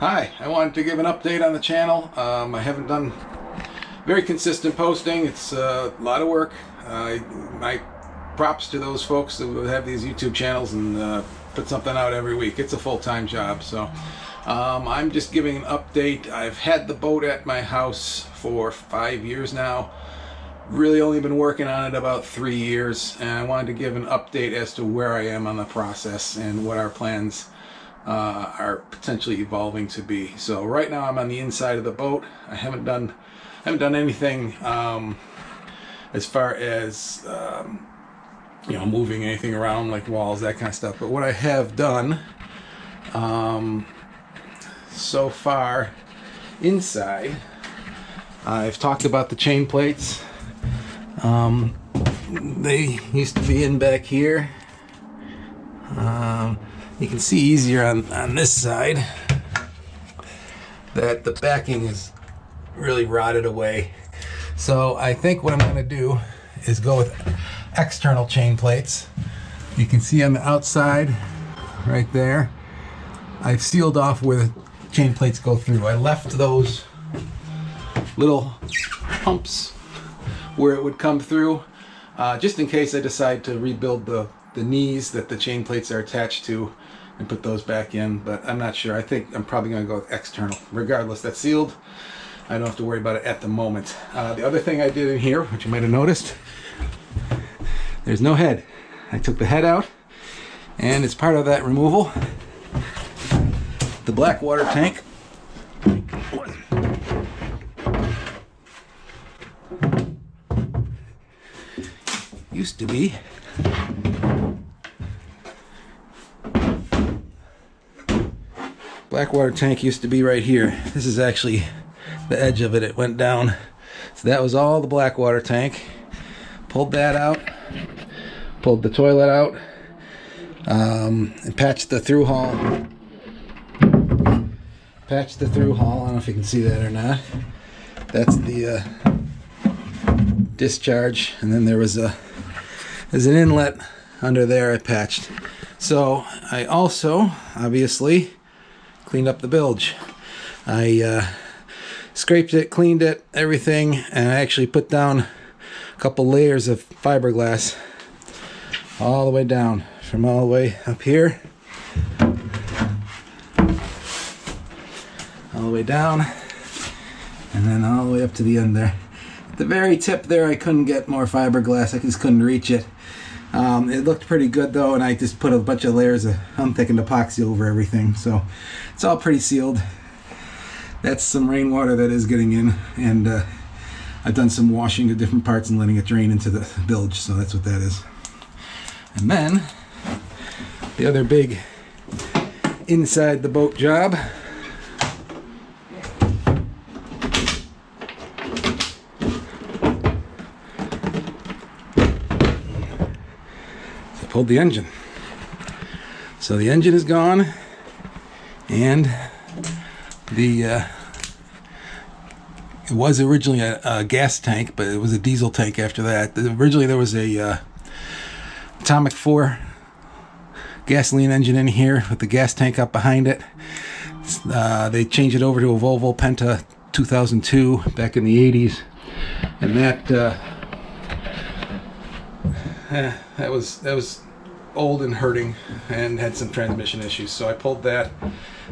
Hi, I wanted to give an update on the channel. I haven't done very consistent posting. It's a lot of work. My props to those folks that have these YouTube channels and put something out every week. It's a full-time job, so I'm just giving an update. I've had the boat at my house for 5 years now. Really only been working on it about 3 years, and I wanted to give an update as to where I am on the process and what our plans are potentially evolving to be. So right now I'm on the inside of the boat. I haven't done anything as far as moving anything around like walls, that kind of stuff. But what I have done so far inside, I've talked about the chain plates. They used to be in back here. You can see easier on this side that the backing is really rotted away. So I think what I'm going to do is go with external chain plates. You can see on the outside right there, I've sealed off where the chain plates go through. I left those little humps where it would come through just in case I decide to rebuild the knees that the chain plates are attached to and put those back in, but I'm not sure. I think I'm probably going to go with external. Regardless, that's sealed. I don't have to worry about it at the moment. The other thing I did in here, which you might have noticed, there's no head. I took the head out, and as part of that removal, the black water tank used to be right here. This is actually the edge of it. It went down. So that was all the black water tank. Pulled that out. Pulled the toilet out. And patched the through hull. I don't know if you can see that or not. That's the discharge. And then there's an inlet under there I patched. So I also, obviously, cleaned up the bilge. I scraped it, cleaned it, everything, and I actually put down a couple layers of fiberglass all the way down, from all the way up here, all the way down, and then all the way up to the end there. At the very tip there, I couldn't get more fiberglass. I just couldn't reach it. It looked pretty good though, and I just put a bunch of layers of unthickened epoxy over everything, so it's all pretty sealed. That's some rainwater that is getting in, and I've done some washing of different parts and letting it drain into the bilge, so that's what that is. And then the other big inside the boat job, pulled the engine. So the engine is gone, and it was originally a gas tank, but it was a diesel tank after that. Originally there was a Atomic 4 gasoline engine in here with the gas tank up behind it. They changed it over to a Volvo Penta 2002 back in the 80s, and that was old and hurting and had some transmission issues, so I pulled that,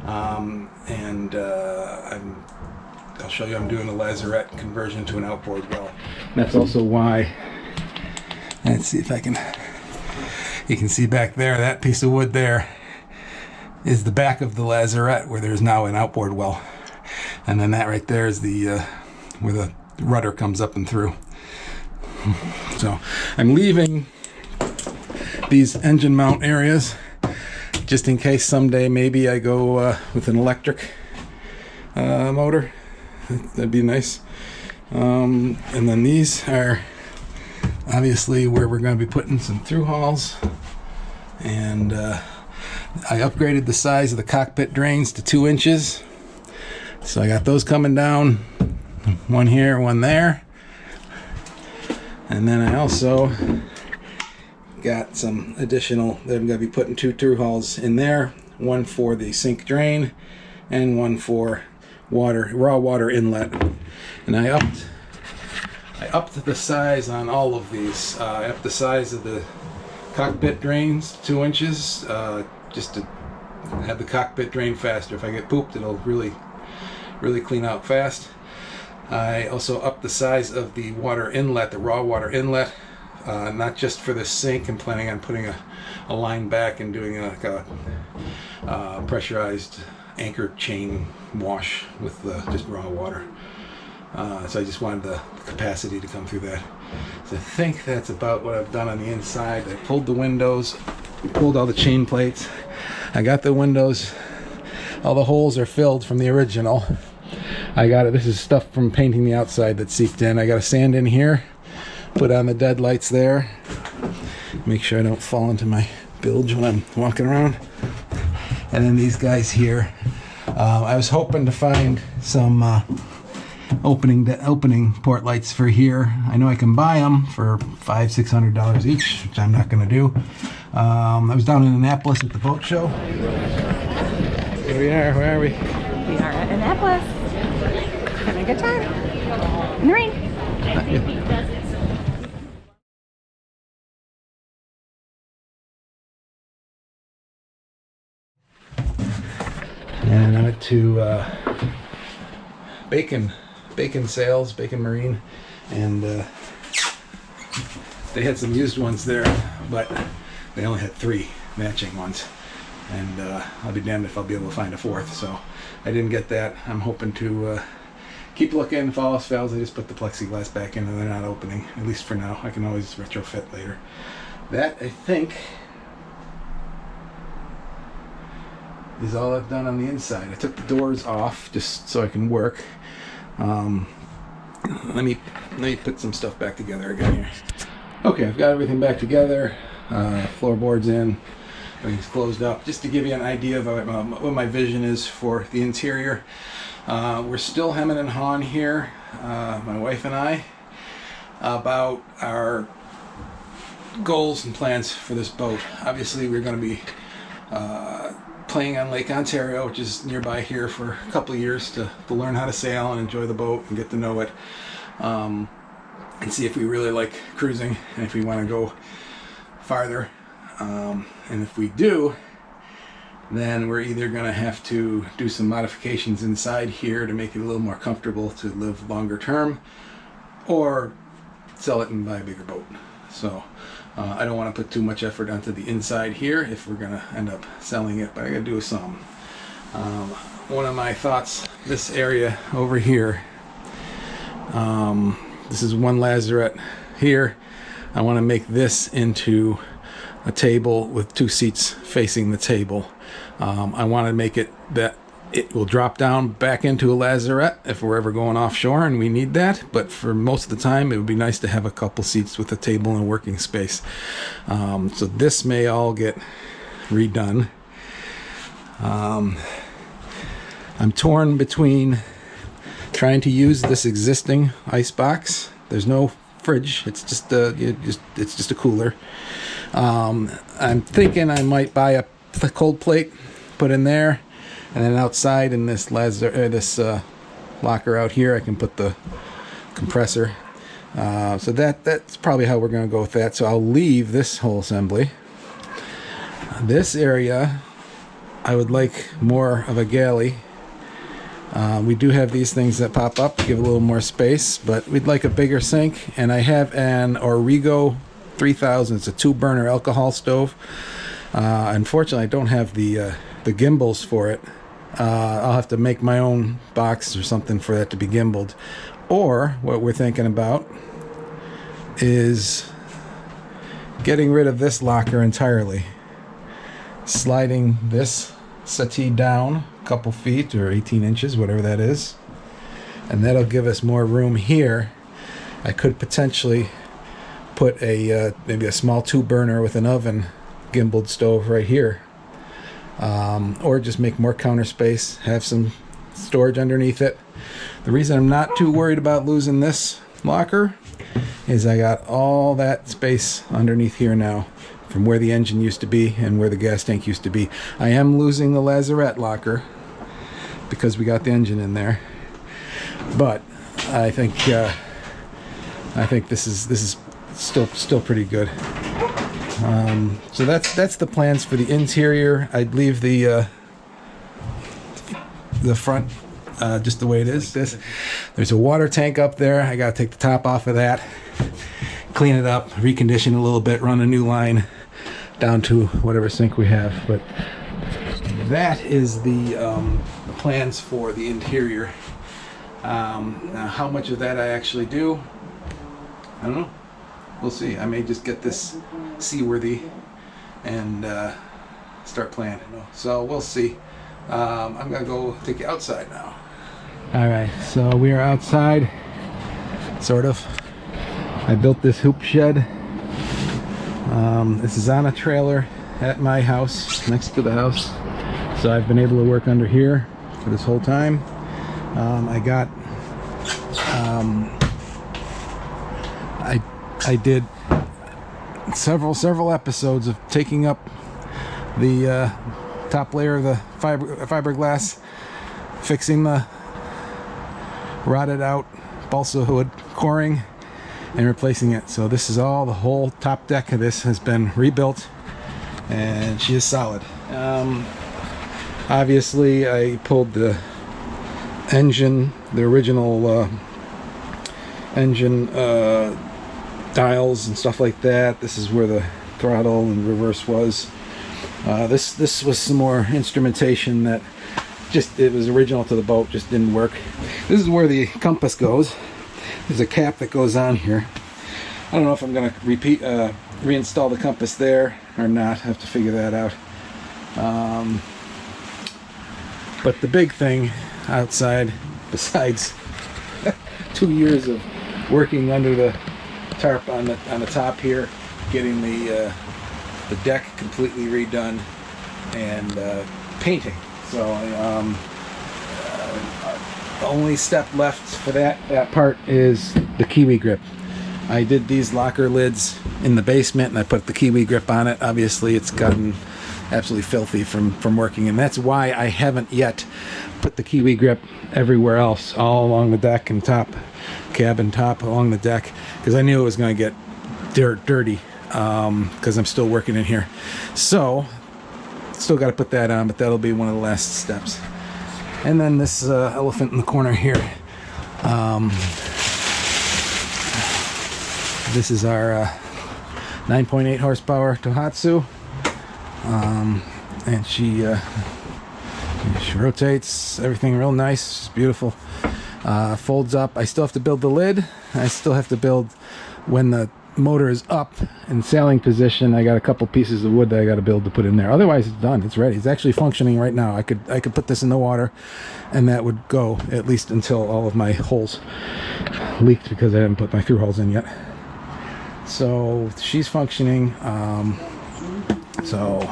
and I'll show you I'm doing a lazarette conversion to an outboard well. That's also why, let's see if I can, you can see back there, that piece of wood there is the back of the lazarette where there's now an outboard well, and then that right there is the where the rudder comes up and through. So I'm leaving these engine mount areas just in case someday maybe I go with an electric motor. That'd be nice. And then these are obviously where we're going to be putting some through hulls, and I upgraded the size of the cockpit drains to 2 inches, so I got those coming down, one here, one there. And then I also got some additional, I'm going to be putting 2 through hulls in there, one for the sink drain and one for water, raw water inlet. And I upped the size on all of these. I upped the size of the cockpit drains 2 inches, just to have the cockpit drain faster. If I get pooped, it'll really clean out fast. I also upped the size of the water inlet, the raw water inlet, not just for the sink. I'm planning on putting a line back and doing like a pressurized anchor chain wash with just raw water. So I just wanted the capacity to come through that. So I think that's about what I've done on the inside. I pulled the windows, pulled all the chain plates. I got the windows, all the holes are filled from the original. I got it. This is stuff from painting the outside that seeped in. I got a sand in here, put on the dead lights there. Make sure I don't fall into my bilge when I'm walking around. And then these guys here. I was hoping to find some opening port lights for here. I know I can buy them for $500-600 each, which I'm not going to do. I was down in Annapolis at the boat show. Here we are. Where are we? We are at Annapolis. Having a good time. In the rain. And I went to Bacon Sales, Bacon Marine, and they had some used ones there, but they only had 3 matching ones. And I'll be damned if I'll be able to find a 4th, so I didn't get that. I'm hoping to keep looking. If all else fails, I just put the plexiglass back in and they're not opening, at least for now. I can always retrofit later. That, I think, is all I've done on the inside. I took the doors off just so I can work. Let me put some stuff back together again here. Okay, I've got everything back together. Floorboards in. Everything's closed up. Just to give you an idea of what my vision is for the interior. We're still hemming and hawing here, my wife and I, about our goals and plans for this boat. Obviously, we're going to be playing on Lake Ontario, which is nearby here, for a couple of years to learn how to sail and enjoy the boat and get to know it, and see if we really like cruising and if we want to go farther. And if we do, then we're either going to have to do some modifications inside here to make it a little more comfortable to live longer term, or sell it and buy a bigger boat. So I don't want to put too much effort onto the inside here if we're going to end up selling it, but I got to do some. One of my thoughts, this area over here, this is one lazarette here. I want to make this into a table with 2 seats facing the table. I want to make it that it will drop down back into a lazarette if we're ever going offshore and we need that, but for most of the time it would be nice to have a couple seats with a table and a working space. So this may all get redone. I'm torn between trying to use this existing ice box. There's no fridge, it's just a cooler. I'm thinking I might buy a cold plate, put in there, and then outside in this locker out here I can put the compressor. So that's probably how we're going to go with that. So I'll leave this whole assembly. This area I would like more of a galley. We do have these things that pop up to give a little more space, but we'd like a bigger sink. And I have an Origo 3000. It's a 2-burner alcohol stove. Unfortunately, I don't have the gimbals for it. I'll have to make my own box or something for that to be gimbaled. Or what we're thinking about is getting rid of this locker entirely, sliding this settee down a couple feet or 18 inches, whatever that is, and that'll give us more room here. I could potentially put a maybe a small 2-burner with an oven gimbaled stove right here, or just make more counter space, have some storage underneath it. The reason I'm not too worried about losing this locker is I got all that space underneath here now from where the engine used to be and where the gas tank used to be. I am losing the lazarette locker, because we got the engine in there. But I think this is still pretty good. So that's the plans for the interior. I'd leave the front just the way it is. There's a water tank up there. I gotta take the top off of that, clean it up, recondition it a little bit, run a new line down to whatever sink we have. But that is the plans for the interior. Now how much of that I actually do, I don't know. We'll see. I may just get this seaworthy and start playing. So we'll see. I'm gonna go take you outside now. All right, so we are outside, sort of. I built this hoop shed. This is on a trailer at my house, next to the house. So I've been able to work under here for this whole time. I did several episodes of taking up the top layer of the fiberglass, fixing the rotted out balsa wood coring, and replacing it. So this is all, the whole top deck of this has been rebuilt, and she is solid. Obviously I pulled the engine, the original engine dials and stuff like that. This is where the throttle and reverse was. This was some more instrumentation that it was original to the boat, just didn't work. This is where the compass goes. There's a cap that goes on here. I don't know if I'm gonna reinstall the compass there or not. I have to figure that out. But the big thing outside, besides 2 years of working under the tarp on the top here, getting the deck completely redone, and painting. So the only step left for that part is the Kiwi grip. I did these locker lids in the basement, and I put the Kiwi grip on it. Obviously it's gotten absolutely filthy from working, and that's why I haven't yet put the Kiwi grip everywhere else, all along the deck and top, cabin top along the deck, because I knew it was going to get dirty, because I'm still working in here. So still got to put that on, but that'll be one of the last steps. And then this elephant in the corner here, this is our 9.8 horsepower Tohatsu, and she rotates everything real nice, beautiful. Folds up. I still have to build the lid. I still have to build when the motor is up in sailing position. I got a couple pieces of wood that I got to build to put in there. Otherwise it's done, it's ready. It's actually functioning right now. I could put this in the water and that would go at least until all of my holes leaked, because I haven't put my through holes in yet. So she's functioning. So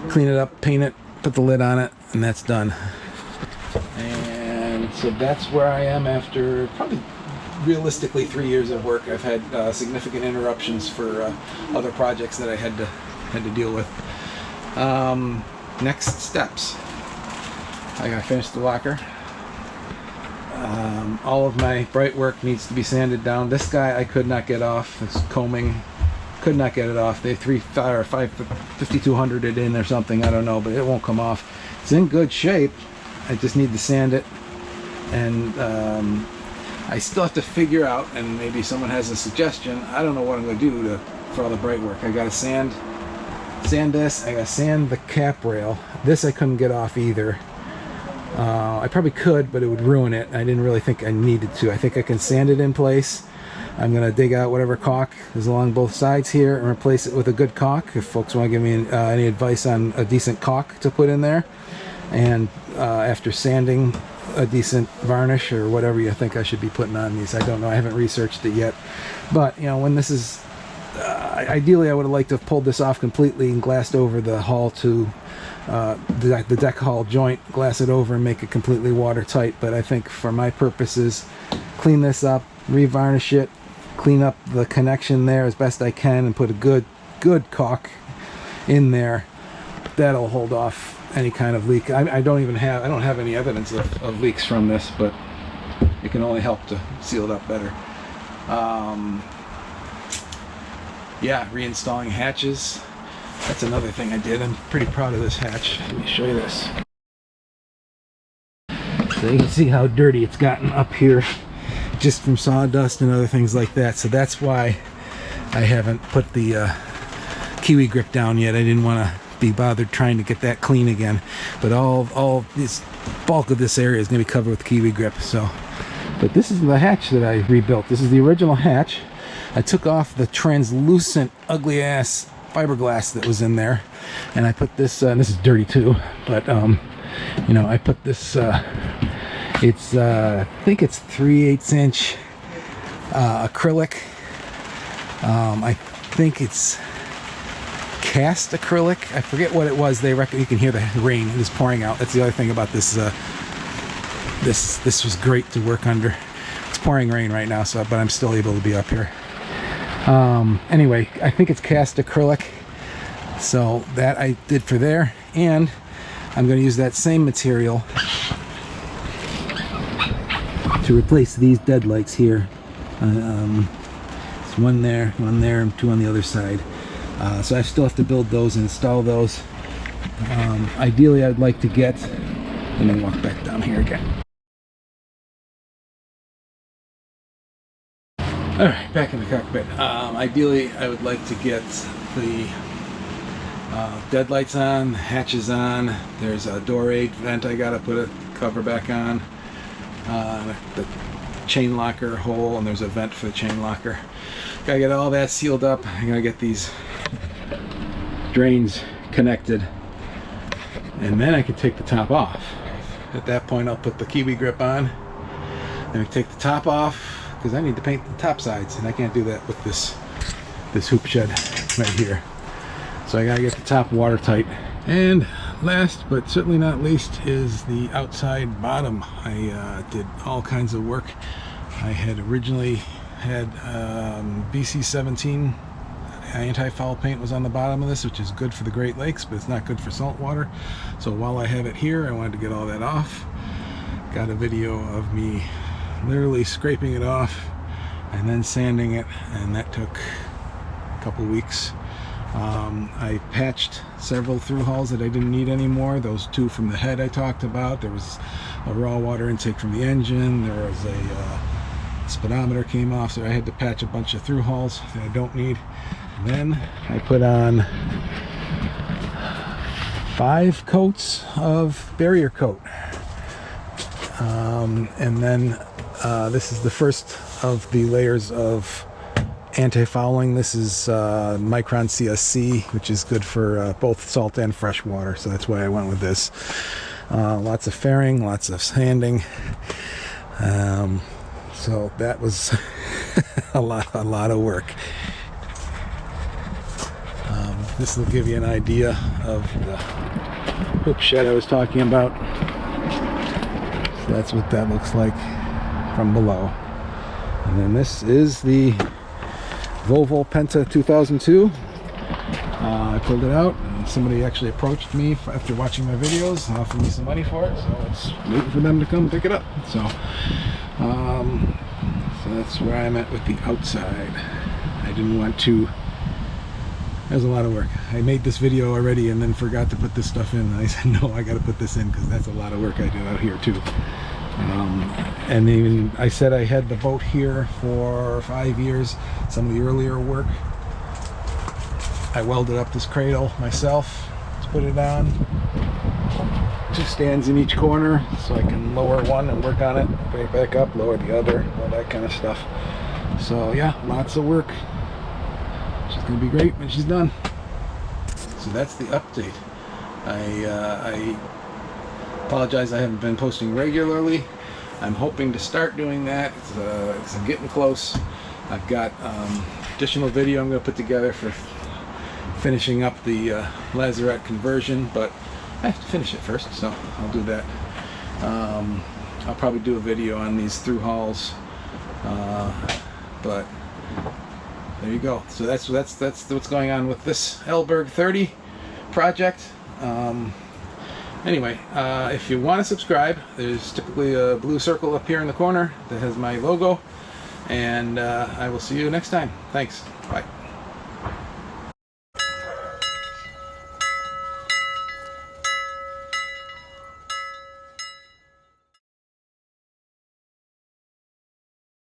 clean it up, paint it, put the lid on it, and that's done. And so that's where I am after probably realistically 3 years of work. I've had significant interruptions for other projects that I had to deal with. Next steps. I gotta finish the locker. All of my bright work needs to be sanded down. This guy I could not get off. This combing, could not get it off. They 5200 it in or something, I don't know, but it won't come off. It's in good shape. I just need to sand it, and I still have to figure out, and maybe someone has a suggestion. I don't know what I'm going to do for all the bright work. I got to sand this. I got to sand the cap rail. This I couldn't get off either. I probably could, but it would ruin it. I didn't really think I needed to. I think I can sand it in place. I'm going to dig out whatever caulk is along both sides here and replace it with a good caulk. If folks want to give me any advice on a decent caulk to put in there. And after sanding, a decent varnish or whatever you think I should be putting on these. I don't know. I haven't researched it yet. But, you know, when this is... ideally, I would have liked to have pulled this off completely and glassed over the hull to the deck hull joint, glass it over and make it completely watertight. But I think for my purposes, clean this up, revarnish it, clean up the connection there as best I can, and put a good caulk in there. that'll hold off any kind of leak. I don't have any evidence of leaks from this, but it can only help to seal it up better. Yeah, reinstalling hatches. That's another thing I did. I'm pretty proud of this hatch. Let me show you this. So you can see how dirty it's gotten up here just from sawdust and other things like that. So that's why I haven't put the Kiwi grip down yet. I didn't want to be bothered trying to get that clean again. But all this bulk of this area is going to be covered with Kiwi grip. So, but this is the hatch that I rebuilt. This is the original hatch. I took off the translucent, ugly ass fiberglass that was in there, and I put this. This is dirty too, but you know, I put this. It's I think it's 3/8 inch acrylic. I think it's cast acrylic. I forget what it was. They reckon you can hear the rain is pouring out. That's the other thing about this. This was great to work under. It's pouring rain right now, so but I'm still able to be up here. Anyway, I think it's cast acrylic. So that I did for there, and I'm going to use that same material to replace these deadlights here. It's one there, and two on the other side. So I still have to build those and install those. Ideally, I'd like to get. Let me walk back down here again. All right, back in the cockpit. Ideally, I would like to get the deadlights on, hatches on. There's a door aid vent I gotta put a cover back on. The chain locker hole, and there's a vent for the chain locker. Gotta get all that sealed up. I gotta get these drains connected, and then I can take the top off. At that point, I'll put the Kiwi grip on, and I take the top off because I need to paint the top sides, and I can't do that with this hoop shed right here. So I gotta get the top watertight. And last but certainly not least is the outside bottom. I did all kinds of work. I had originally had BC17 anti-foul paint was on the bottom of this, which is good for the Great Lakes, but it's not good for salt water. So while I have it here, I wanted to get all that off. Got a video of me literally scraping it off and then sanding it, and that took a couple weeks. I patched several through hulls that I didn't need anymore. Those two from the head I talked about. There was a raw water intake from the engine. There was a speedometer came off, so I had to patch a bunch of through hulls that I don't need. And then I put on 5 coats of barrier coat. And then this is the first of the layers of anti-fouling. This is Micron CSC, which is good for both salt and fresh water, so that's why I went with this. Lots of fairing, lots of sanding. So that was a lot of work. This will give you an idea of the hoop shed I was talking about. So that's what that looks like from below. And then this is the Volvo Penta 2002. I pulled it out, and somebody actually approached me after watching my videos and offered me some money for it, so it's waiting for them to come pick it up. So that's where I'm at with the outside. I didn't want to. That was a lot of work. I made this video already and then forgot to put this stuff in. And I said, no, I got to put this in because that's a lot of work I do out here too. And even I said I had the boat here for 5 years. Some of the earlier work, I welded up this cradle myself to put it on. 2 stands in each corner, so I can lower one and work on it, bring it back up, lower the other, all that kind of stuff. So yeah, lots of work. She's gonna be great when she's done. So that's the update. I apologize I haven't been posting regularly. I'm hoping to start doing that. It's getting close. I've got additional video I'm going to put together for finishing up the Lazarette conversion, but I have to finish it first, so I'll do that. I'll probably do a video on these through hauls, but there you go. So that's what's going on with this Elberg 30 project. Anyway, if you want to subscribe, there's typically a blue circle up here in the corner that has my logo. And I will see you next time. Thanks. Bye.